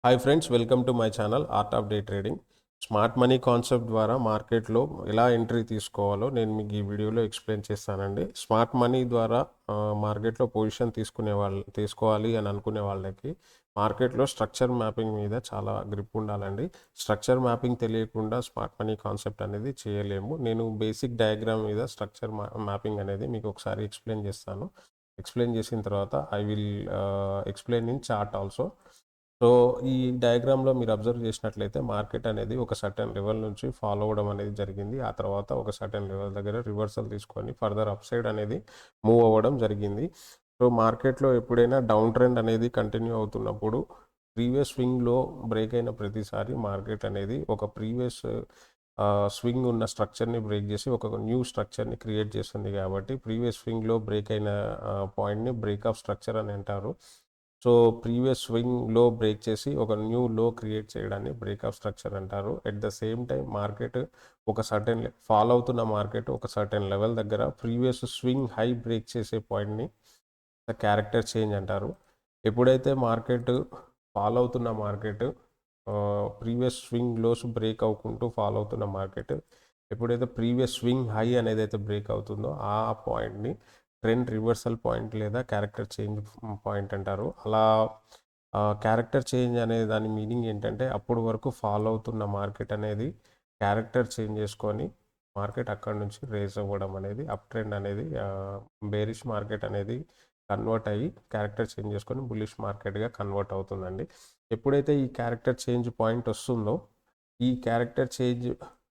Hi friends, welcome to my channel art of day trading. Smart money concept ద్వారా మార్కెట్లో ఎలా entry తీసుకోవాలో నేను మీకు ఈ వీడియోలో ఎక్స్ప్లెయిన్ చేస్తానండి. స్మార్ట్ మనీ ద్వారా మార్కెట్లో పొజిషన్ తీసుకోవాలి అని అనుకునే వాళ్ళకి మార్కెట్లో స్ట్రక్చర్ మ్యాపింగ్ మీద చాలా గ్రిప్ ఉండాలండి. స్ట్రక్చర్ మ్యాపింగ్ తెలియకుండా స్మార్ట్ మనీ కాన్సెప్ట్ అనేది చేయలేము. నేను బేసిక్ డయాగ్రామ్ మీద స్ట్రక్చర్ మ్యాపింగ్ అనేది మీకు ఒకసారి ఎక్స్ప్లెయిన్ చేస్తాను. ఎక్స్ప్లెయిన్ చేసిన తర్వాత I will explain in chart also. So ఈ డయాగ్రామ్లో మీరు అబ్జర్వ్ చేసినట్లయితే మార్కెట్ అనేది ఒక సర్టెన్ లెవెల్ నుంచి ఫాలో అవ్వడం అనేది జరిగింది. ఆ తర్వాత ఒక సర్టెన్ లెవెల్ దగ్గర రివర్సల్ తీసుకొని ఫర్దర్ అప్ సైడ్ అనేది మూవ్ అవ్వడం జరిగింది. సో మార్కెట్లో ఎప్పుడైనా డౌన్ ట్రెండ్ అనేది కంటిన్యూ అవుతున్నప్పుడు ప్రీవియస్ స్వింగ్లో బ్రేక్ అయిన ప్రతిసారి మార్కెట్ అనేది ఒక ప్రీవియస్ స్వింగ్ ఉన్న స్ట్రక్చర్ని బ్రేక్ చేసి ఒక న్యూ స్ట్రక్చర్ని క్రియేట్ చేస్తుంది. కాబట్టి ప్రీవియస్ స్వింగ్లో బ్రేక్ అయిన పాయింట్ని బ్రేక్ ఆఫ్ స్ట్రక్చర్ అని అంటారు. సో ప్రీవియస్ స్వింగ్లో బ్రేక్ చేసి ఒక న్యూ లో క్రియేట్ చేయడాన్ని బ్రేక్ ఆఫ్ స్ట్రక్చర్ అంటారు. At the same time market ఒక సర్టెన్ ఫాలో అవుతున్న మార్కెట్ ఒక సర్టెన్ లెవెల్ దగ్గర ప్రీవియస్ స్వింగ్ హై బ్రేక్ చేసే పాయింట్ని క్యారెక్టర్ చేంజ్ అంటారు. ఎప్పుడైతే మార్కెట్ ఫాలో అవుతున్న market previous swing lows break అవ్వకుంటూ ఫాలో అవుతున్న మార్కెట్ ఎప్పుడైతే ప్రీవియస్ స్వింగ్ హై అనేది అయితే బ్రేక్ అవుతుందో ఆ పాయింట్ని ట్రెండ్ రివర్సల్ పాయింట్ లేదా క్యారెక్టర్ చేంజ్ పాయింట్ అంటారు. అలా క్యారెక్టర్ చేంజ్ అనే దాని మీనింగ్ ఏంటంటే అప్పటి వరకు ఫాలో అవుతున్న మార్కెట్ అనేది క్యారెక్టర్ చేంజ్ చేసుకొని మార్కెట్ అక్కడ నుంచి రేజ్ అవ్వడం అనేది అప్ ట్రెండ్ అనేది బేరిష్ మార్కెట్ అనేది కన్వర్ట్ అయ్యి క్యారెక్టర్ చేంజ్ చేసుకొని బుల్లిష్ మార్కెట్గా కన్వర్ట్ అవుతుందండి. ఎప్పుడైతే ఈ క్యారెక్టర్ చేంజ్ పాయింట్ వస్తుందో ఈ క్యారెక్టర్ చేంజ్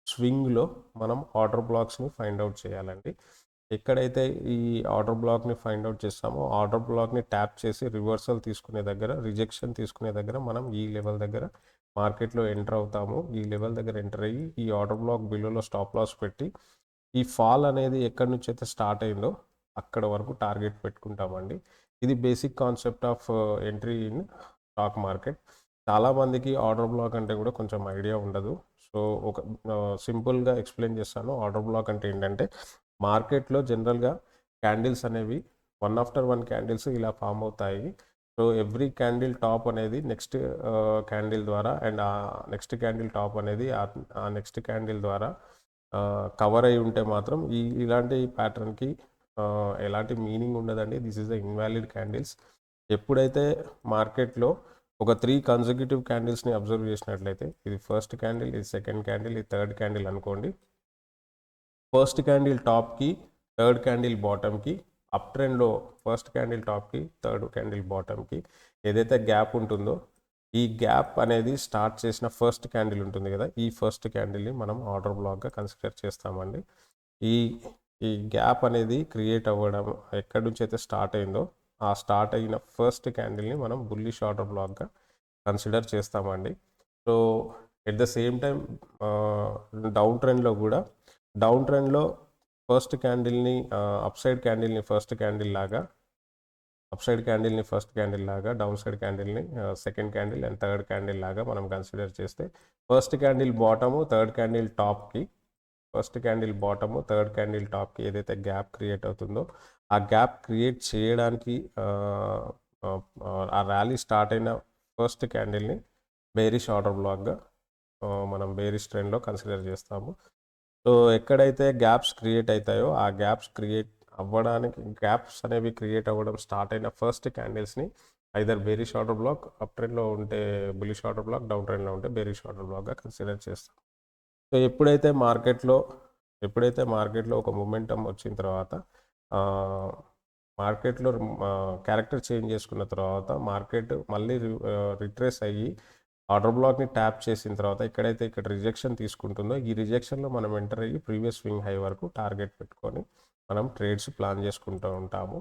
స్వింగ్లో మనం ఆర్డర్ బ్లాక్స్ని ఫైండ్ అవుట్ చేయాలండి. ఎక్కడైతే ఈ ఆర్డర్ బ్లాక్ని ఫైండ్ అవుట్ చేస్తామో ఆర్డర్ బ్లాక్ని ట్యాప్ చేసి రివర్సల్ తీసుకునే దగ్గర రిజెక్షన్ తీసుకునే దగ్గర మనం ఈ లెవెల్ దగ్గర మార్కెట్లో ఎంటర్ అవుతాము. ఈ లెవెల్ దగ్గర ఎంటర్ అయ్యి ఈ ఆర్డర్ బ్లాక్ బిలోలో స్టాప్ లాస్ పెట్టి ఈ ఫాల్ అనేది ఎక్కడి నుంచి అయితే స్టార్ట్ అయిందో అక్కడ వరకు టార్గెట్ పెట్టుకుంటామండి. ఇది basic concept of entry in stock market. చాలామందికి ఆర్డర్ బ్లాక్ అంటే కూడా కొంచెం ఐడియా ఉండదు. సో ఒక సింపుల్గా ఎక్స్ప్లెయిన్ చేస్తాను. ఆర్డర్ బ్లాక్ అంటే ఏంటంటే మార్కెట్లో జనరల్గా క్యాండిల్స్ అనేవి వన్ ఆఫ్టర్ వన్ క్యాండిల్స్ ఇలా ఫామ్ అవుతాయి. సో ఎవ్రీ క్యాండిల్ టాప్ అనేది నెక్స్ట్ క్యాండిల్ ద్వారా అండ్ ఆ నెక్స్ట్ క్యాండిల్ టాప్ అనేది ఆ నెక్స్ట్ క్యాండిల్ ద్వారా కవర్ అయి ఉంటే మాత్రం ఇలాంటి ప్యాటర్న్కి ఎలాంటి మీనింగ్ ఉండదండి. This is the invalid candles. ఎప్పుడైతే మార్కెట్లో ఒక 3 కన్సిక్యూటివ్ క్యాండిల్స్ని అబ్జర్వ్ చేసినట్లయితే ఇది ఫస్ట్ క్యాండిల్, ఇది సెకండ్ క్యాండిల్, ఇది థర్డ్ క్యాండిల్ అనుకోండి. ఫస్ట్ క్యాండిల్ టాప్కి, థర్డ్ క్యాండిల్ బాటమ్కి, అప్ ట్రెండ్లో ఫస్ట్ క్యాండిల్ టాప్కి, థర్డ్ క్యాండిల్ బాటమ్కి ఏదైతే గ్యాప్ ఉంటుందో ఈ గ్యాప్ అనేది స్టార్ట్ చేసిన ఫస్ట్ క్యాండిల్ ఉంటుంది కదా, ఈ ఫస్ట్ క్యాండిల్ని మనం ఆర్డర్ బ్లాక్గా కన్సిడర్ చేస్తామండి. ఈ ఈ గ్యాప్ అనేది క్రియేట్ అవ్వడం ఎక్కడి నుంచి అయితే స్టార్ట్ అయిందో ఆ స్టార్ట్ అయిన ఫస్ట్ క్యాండిల్ని మనం బుల్లిష్ ఆర్డర్ బ్లాక్గా కన్సిడర్ చేస్తామండి. So at the same time down ట్రెండ్లో కూడా డౌన్ ట్రెండ్లో ఫస్ట్ క్యాండిల్ని అప్ సైడ్ క్యాండిల్ని ఫస్ట్ క్యాండిల్ లాగా, అప్ సైడ్ క్యాండిల్ని ఫస్ట్ క్యాండిల్ లాగా, డౌన్ సైడ్ క్యాండిల్ని second candle and third candle లాగా మనం కన్సిడర్ చేస్తే first candle bottom, third candle టాప్కి, first candle bottom, third candle టాప్కి ఏదైతే గ్యాప్ క్రియేట్ అవుతుందో ఆ గ్యాప్ క్రియేట్ చేయడానికి ఆ ర్యాలీ స్టార్ట్ అయిన ఫస్ట్ క్యాండిల్ని బేరిష్ ఆర్డర్ బ్లాక్గా మనం బేరిష్ ట్రెండ్లో కన్సిడర్ చేస్తాము. సో ఎక్కడైతే గ్యాప్స్ క్రియేట్ అవుతాయో ఆ గ్యాప్స్ క్రియేట్ అవ్వడానికి గ్యాప్స్ అనేవి క్రియేట్ అవ్వడం స్టార్ట్ అయిన ఫస్ట్ క్యాండిల్స్ని either bearish order block, up ట్రెండ్లో ఉంటే బులిష్ ఆర్డర్ బ్లాక్, డౌన్ ట్రెండ్లో ఉంటే బేరిష్ ఆర్డర్ బ్లాక్గా కన్సిడర్ చేస్తాం. సో ఎప్పుడైతే మార్కెట్లో ఒక మొమెంటం వచ్చిన తర్వాత మార్కెట్లో క్యారెక్టర్ చేంజ్ చేసుకున్న తర్వాత మార్కెట్ మళ్ళీ రిట్రేస్ అయ్యి ఆర్డర్ బ్లాక్ని ట్యాప్ చేసిన తర్వాత ఇక్కడ రిజెక్షన్ తీసుకుంటుందో ఈ రిజెక్షన్లో మనం ఎంటర్ అయ్యి ప్రీవియస్ స్వింగ్ హై వరకు టార్గెట్ పెట్టుకొని మనం ట్రేడ్స్ ప్లాన్ చేసుకుంటూ ఉంటాము.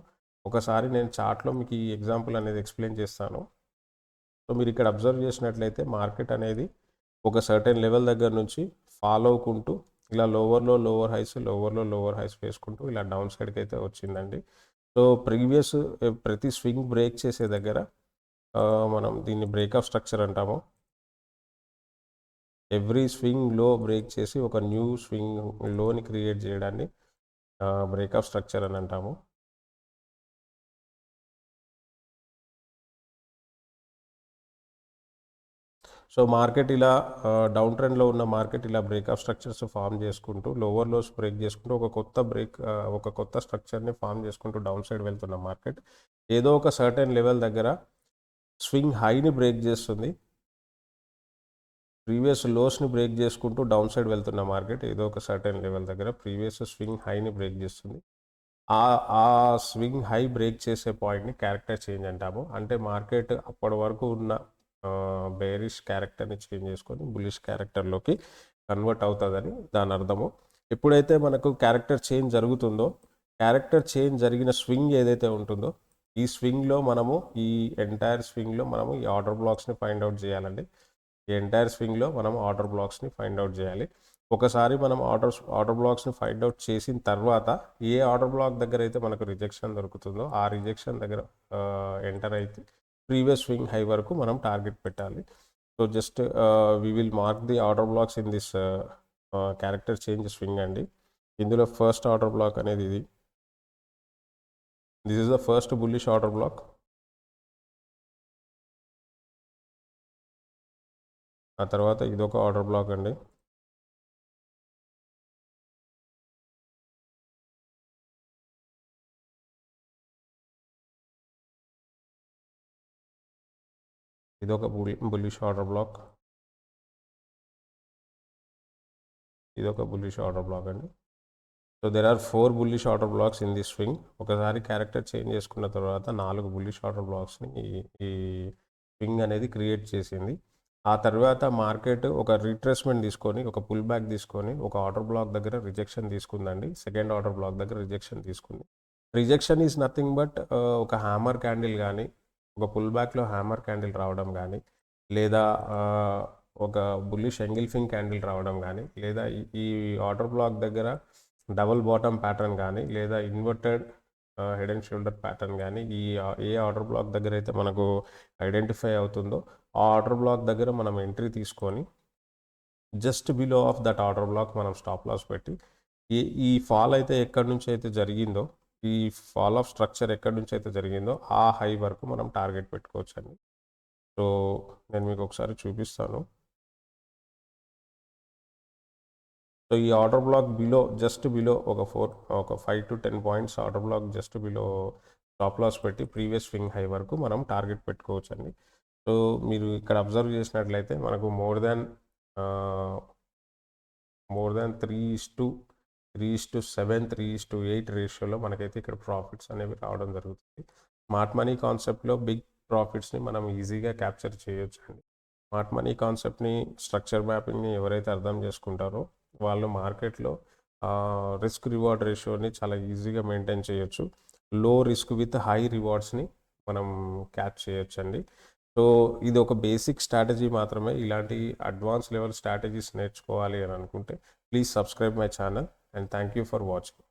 ఒకసారి నేను చార్ట్లో మీకు ఈ ఎగ్జాంపుల్ అనేది ఎక్స్ప్లెయిన్ చేస్తాను. సో మీరు ఇక్కడ అబ్జర్వ్ చేసినట్లయితే మార్కెట్ అనేది ఒక సర్టెన్ లెవెల్ దగ్గర నుంచి ఫాలో అవ్వకుంటూ ఇలా లోవర్ హైస్ వేసుకుంటూ ఇలా డౌన్ సైడ్కి అయితే వచ్చిందండి. సో ప్రీవియస్ ప్రతి స్వింగ్ బ్రేక్ చేసే దగ్గర మనం దీన్ని బ్రేక్ ఆఫ్ స్ట్రక్చర్ అంటాము. ఎవ్రీ స్వింగ్ లో బ్రేక్ చేసి ఒక న్యూ స్వింగ్ లోని క్రియేట్ చేయడాన్ని బ్రేక్ ఆఫ్ స్ట్రక్చర్ అని అంటాము. సో మార్కెట్ ఇలా డౌన్ ట్రెండ్లో ఉన్న మార్కెట్ ఇలా బ్రేక్అప్ స్ట్రక్చర్స్ ఫామ్ చేసుకుంటూ లోవర్ లోస్ బ్రేక్ చేసుకుంటూ ఒక కొత్త స్ట్రక్చర్ని ఫామ్ చేసుకుంటూ డౌన్ సైడ్ వెళ్తున్న మార్కెట్ ఏదో ఒక సర్టెన్ లెవెల్ దగ్గర స్వింగ్ హైని బ్రేక్ చేస్తుంది. ప్రీవియస్ లోస్ని బ్రేక్ చేసుకుంటూ డౌన్ సైడ్ వెళ్తున్న మార్కెట్ ఏదో ఒక సర్టెన్ లెవెల్ దగ్గర ప్రీవియస్ స్వింగ్ హైని బ్రేక్ చేస్తుంది. ఆ స్వింగ్ హై బ్రేక్ చేసే పాయింట్ని క్యారెక్టర్ చేంజ్ అంటాము. అంటే మార్కెట్ అప్పటి వరకు ఉన్న బేరిష్ క్యారెక్టర్ని చేంజ్ చేసుకొని బులిష్ క్యారెక్టర్లోకి కన్వర్ట్ అవుతుందని దాని అర్థము. ఎప్పుడైతే మనకు క్యారెక్టర్ చేంజ్ జరుగుతుందో, క్యారెక్టర్ చేంజ్ జరిగిన స్వింగ్ ఏదైతే ఉంటుందో ఈ స్వింగ్లో మనము ఈ ఎంటైర్ స్వింగ్లో మనము ఈ ఆర్డర్ బ్లాక్స్ని ఫైండ్ అవుట్ చేయాలండి. ఈ ఎంటైర్ స్వింగ్లో మనం ఆర్డర్ బ్లాక్స్ని ఫైండ్ అవుట్ చేయాలి. ఒకసారి మనం ఆర్డర్ బ్లాక్స్ని ఫైండ్ అవుట్ చేసిన తర్వాత ఏ ఆర్డర్ బ్లాక్ దగ్గర అయితే మనకు రిజెక్షన్ దొరుకుతుందో ఆ రిజెక్షన్ దగ్గర ఎంటర్ అయితే ప్రీవియస్ స్వింగ్ హై వరకు మనం టార్గెట్ పెట్టాలి. So just we will mark the order blocks in this character change swing అండి. ఇందులో ఫస్ట్ ఆర్డర్ బ్లాక్ అనేది ఇది. This is the first bullish order block. ఆ తర్వాత ఇదొక ఆర్డర్ బ్లాక్ అండి. ఇదొక బుల్లిష్ ఆర్డర్ బ్లాక్. ఇదొక బుల్లిష్ ఆర్డర్ బ్లాక్ అండి. So there are 4 bullish order blocks in this swing. ఒకసారి క్యారెక్టర్ చేంజ్ చేసుకున్న తర్వాత 4 బుల్లిష్ ఆర్డర్ బ్లాక్స్ని ఈ స్వింగ్ అనేది క్రియేట్ చేసింది. ఆ తర్వాత మార్కెట్ ఒక రీట్రేస్మెంట్ తీసుకొని ఒక పుల్ బ్యాక్ తీసుకొని ఒక ఆర్డర్ బ్లాక్ దగ్గర రిజెక్షన్ తీసుకుందండి. సెకండ్ ఆర్డర్ బ్లాక్ దగ్గర రిజెక్షన్ తీసుకుంది. రిజెక్షన్ ఈజ్ నథింగ్ బట్ ఒక హ్యామర్ క్యాండిల్ కానీ ఒక పుల్ బ్యాక్లో హ్యామర్ క్యాండిల్ రావడం కానీ లేదా ఒక బుల్లిష్ ఎంగిల్ఫింగ్ క్యాండిల్ రావడం కానీ లేదా ఈ ఆర్డర్ బ్లాక్ దగ్గర డబుల్ బాటమ్ ప్యాటర్న్ కానీ లేదా inverted head and shoulder pattern కానీ ఏ ఆర్డర్ బ్లాక్ దగ్గర అయితే మనకు ఐడెంటిఫై అవుతుందో ఆ ఆర్డర్ బ్లాక్ దగ్గర మనం ఎంట్రీ తీసుకొని just below of that order black మనం స్టాప్ లాస్ పెట్టి ఈ ఫాల్ అయితే ఎక్కడి నుంచి అయితే జరిగిందో ఈ ఫాల్ ఆఫ్ స్ట్రక్చర్ ఎక్కడి నుంచి అయితే జరిగిందో ఆ హై వరకు మనం టార్గెట్ పెట్టుకోవచ్చు అండి. సో నేను మీకు ఒకసారి చూపిస్తాను. సో ఈ ఆర్డర్ బ్లాక్ జస్ట్ బిలో ఒక 5 to 10 points order block just below stop loss పెట్టి ప్రీవియస్ స్వింగ్ హై వరకు మనం టార్గెట్ పెట్టుకోవచ్చు అండి. సో మీరు ఇక్కడ అబ్జర్వ్ చేసినట్లయితే మనకు మోర్ దాన్ 3:7, 3:8 రేషియోలో మనకైతే ఇక్కడ ప్రాఫిట్స్ అనేవి రావడం జరుగుతుంది. స్మార్ట్ మనీ కాన్సెప్ట్లో బిగ్ ప్రాఫిట్స్ని మనం ఈజీగా క్యాప్చర్ చేయొచ్చు అండి. స్మార్ట్ మనీ కాన్సెప్ట్ని స్ట్రక్చర్ మ్యాపింగ్ని ఎవరైతే అర్థం చేసుకుంటారో వాళ్ళు మార్కెట్లో రిస్క్ రివార్డ్ రేషియోని చాలా ఈజీగా మెయింటైన్ చేయొచ్చు. లో రిస్క్ విత్ హై రివార్డ్స్ని మనం క్యాచ్ చేయొచ్చండి. సో ఇది ఒక బేసిక్ స్ట్రాటజీ మాత్రమే. ఇలాంటి అడ్వాన్స్ లెవెల్ స్ట్రాటజీస్ నేర్చుకోవాలి అని అనుకుంటే please subscribe my channel and thank you for watching.